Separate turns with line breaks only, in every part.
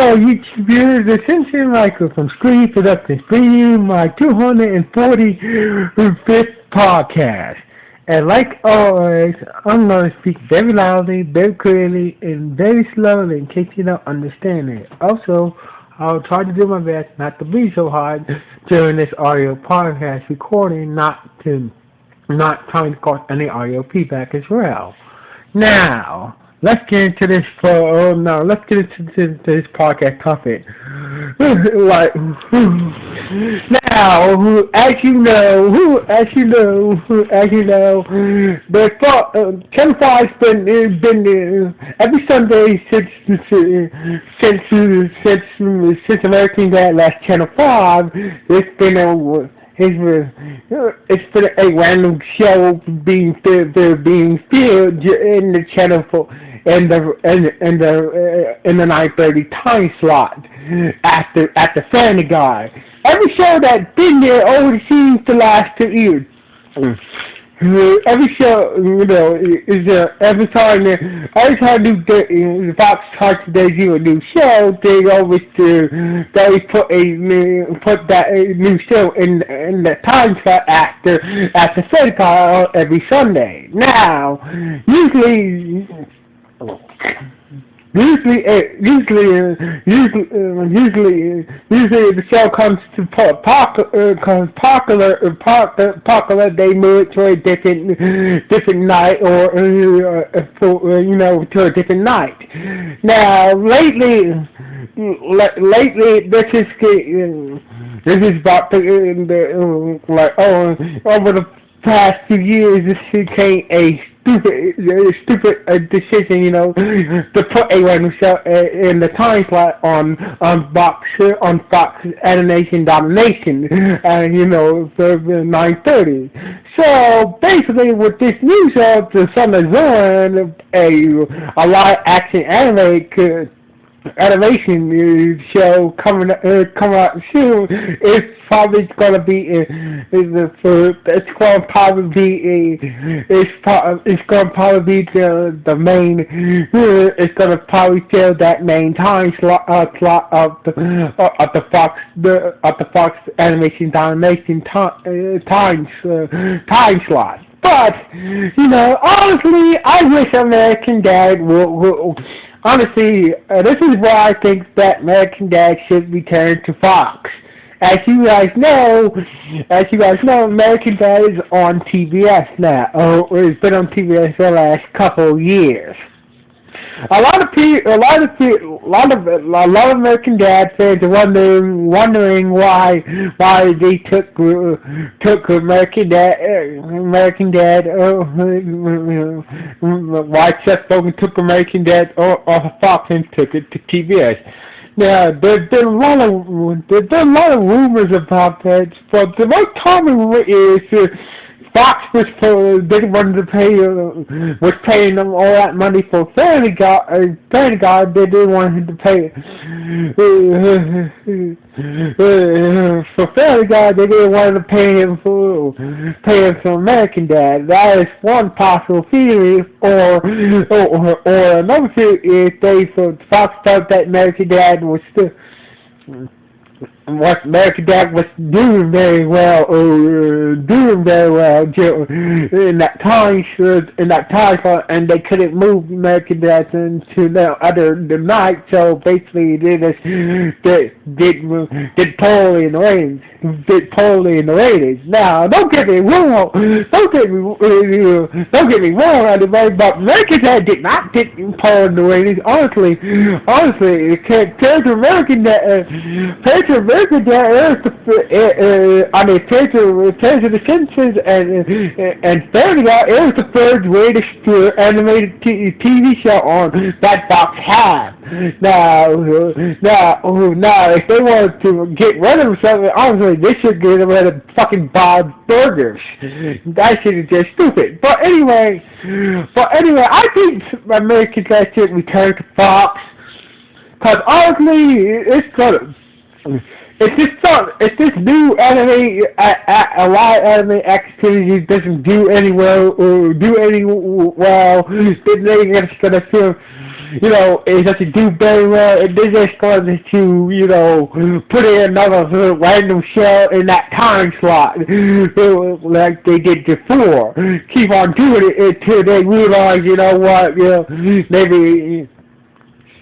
Hello, YouTube viewers. This is Simpson Michael from Screen Productions, bringing you my 245th podcast. And like always, I'm going to speak very loudly, very clearly, and very slowly in case you don't understand it. Also, I'll try to do my best not to be so hard during this audio podcast recording, not trying to cause any audio feedback as well. Now, let's get into this. Let's get into this podcast topic. Like now, as you know, the Channel 5's been every Sunday since American Dad left Channel 5. It's been a random show being filled in the channel in the 9:30 time slot after Family Guy. Every show that's been there only seems to last 2 years. Every show, every time the Fox tries to debut a new show, they always put that new show in the time slot after Family Guy every Sunday. Now, usually the show comes to popular. They move to a different night or to a different night. Now lately, this is about over the past few years, this became a stupid decision, to put a random show in the time slot on Fox Animation Domination, for 9:30. So basically, with this new show, the Son of Zorn, a live action animation show coming out soon. It's probably gonna be the main. It's gonna probably fill that main time slot of the Fox Animation Domination time slot. But honestly, I wish American Dad would. Honestly, this is why I think that American Dad should return to Fox. As you guys know, American Dad is on TBS now. It's been on TBS for the last couple of years. A lot of American Dad fans are wondering why they took American Dad, why Seth Rogen took American Dad off of Fox and took it to TBS. Now, there's been a lot of rumors about that, but the most common rumor is Fox was paying them all that money for Family Guy. They didn't want him to pay for Family Guy. They didn't want to pay him for American Dad. That is one possible theory, or another theory is Fox thought that American Dad was still. What American Dad was doing very well in that time, and they couldn't move American Dad into the other night. So basically, they just did poorly in the ratings. Now, don't get me wrong, anybody, but American Dad did not get poorly in the ratings. Honestly, compared to American Dad, compared to The Simpsons and Family Guy, it was the third greatest animated TV show on that Fox had. Now, if they wanted to get rid of something, honestly, they should get rid of fucking Bob's Burgers. That shit is just stupid. But anyway, I think American Dad should return to Fox, because honestly, It's this new anime, a lot of anime activity doesn't do any well, or do any well, then they're just gonna feel, it doesn't do very well, and they're just going to, put in another random shell in that time slot, like they did before. Keep on doing it until they realize,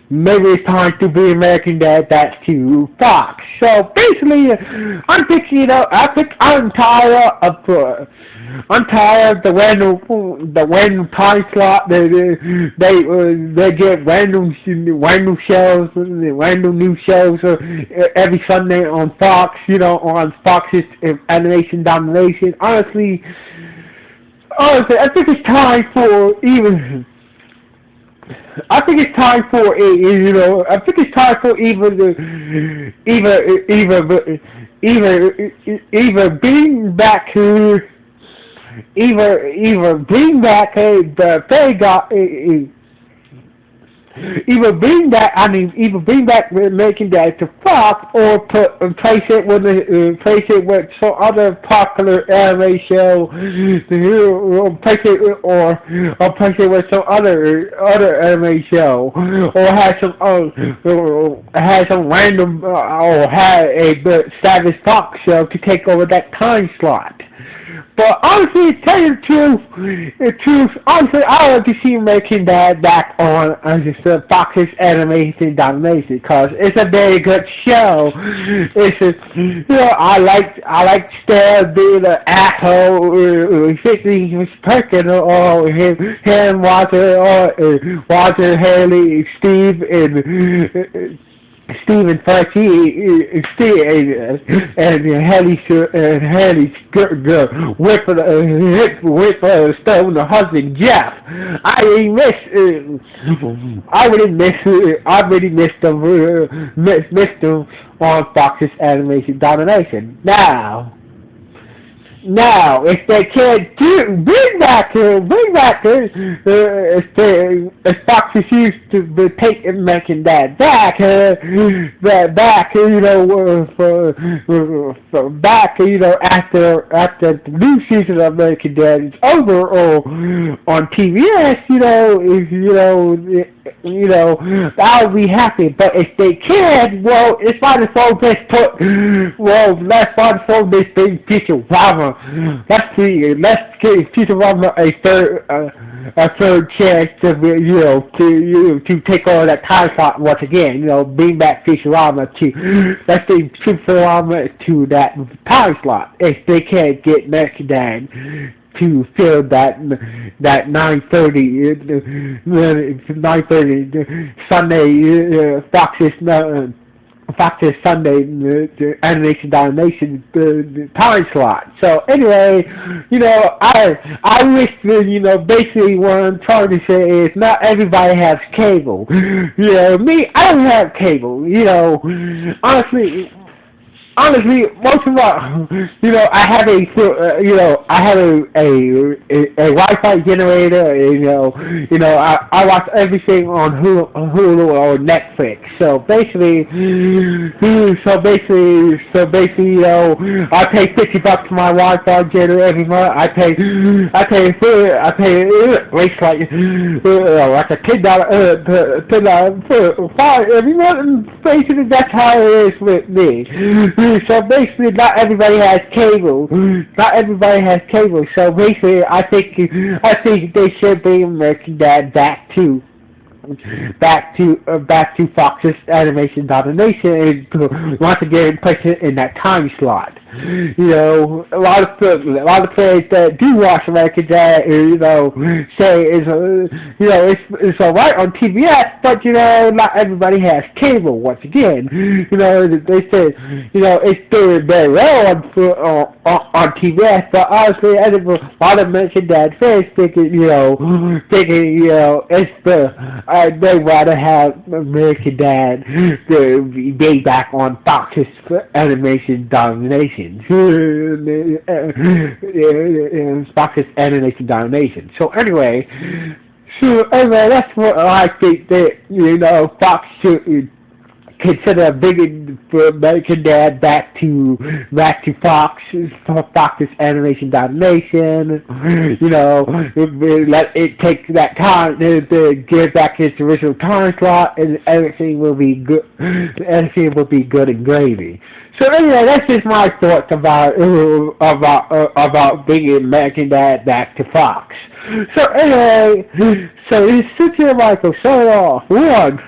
maybe it's time to be American Dad back to Fox. So basically, I'm thinking, I'm tired of the random time slot. They get random shows, random new shows every Sunday on Fox. On Fox's Animation Domination. Honestly, I think it's time for even. I think it's time for I think it's time for even bring back bring back the fairy god. Either bring back making that to Fox, or place it with some other popular anime show, or place it with some other anime show, or have some random or have a established Fox show to take over that time slot. But honestly, to tell you the truth, honestly, I would like to see American Dad back on Fox's Animation Domination, because it's a very good show. I like Stan being an asshole, thinking he was perking, or him, Walter, Haley, Steve, and Stephen Fauci, and Haley's with Stone, the husband Jeff. I really missed them on Fox's Animation Domination. Now, if they can't bring back if Fox is used to take American Dad back, after the new season of American Dad is over, or on TBS, I would be happy. But if they can't, well, it's might as well just let's might as well just bring Futurama. Let's give Futurama a third chance to take over that time slot once again. Bring back Futurama let's bring Futurama to that time slot. If they can't get American Dad to fill that 9:30 Sunday Fox's Sunday Animation Domination time slot. So anyway, I wish basically what I'm trying to say is not everybody has cable. Me, I don't have cable. Honestly, most of what I have a Wi-Fi generator. I watch everything on Hulu or Netflix. So basically, I pay $50 for my Wi-Fi generator every month. I pay rates like a $10 for $5 every month. And basically, that's how it is with me. So basically, not everybody has cable. So basically, I think they should bring American Dad back to Fox's Animation Domination, and once again place it in that time slot. A lot of players that do watch American Dad, say it's alright on TBS, but not everybody has cable. Once again, they say it's doing very well on TBS, but honestly, a lot of American Dad fans thinking they rather have American Dad to be back on Fox's Animation Domination. Fox's Animation Domination. So anyway, that's what I think that Fox consider bringing American Dad back to Fox's Animation Domination. You know, let it take that time to give back his original time slot, and everything will be good. Everything will be good and gravy. So anyway, that's just my thoughts about bringing American Dad back to Fox. So anyway, so this is Cynthia Michael. So off. One.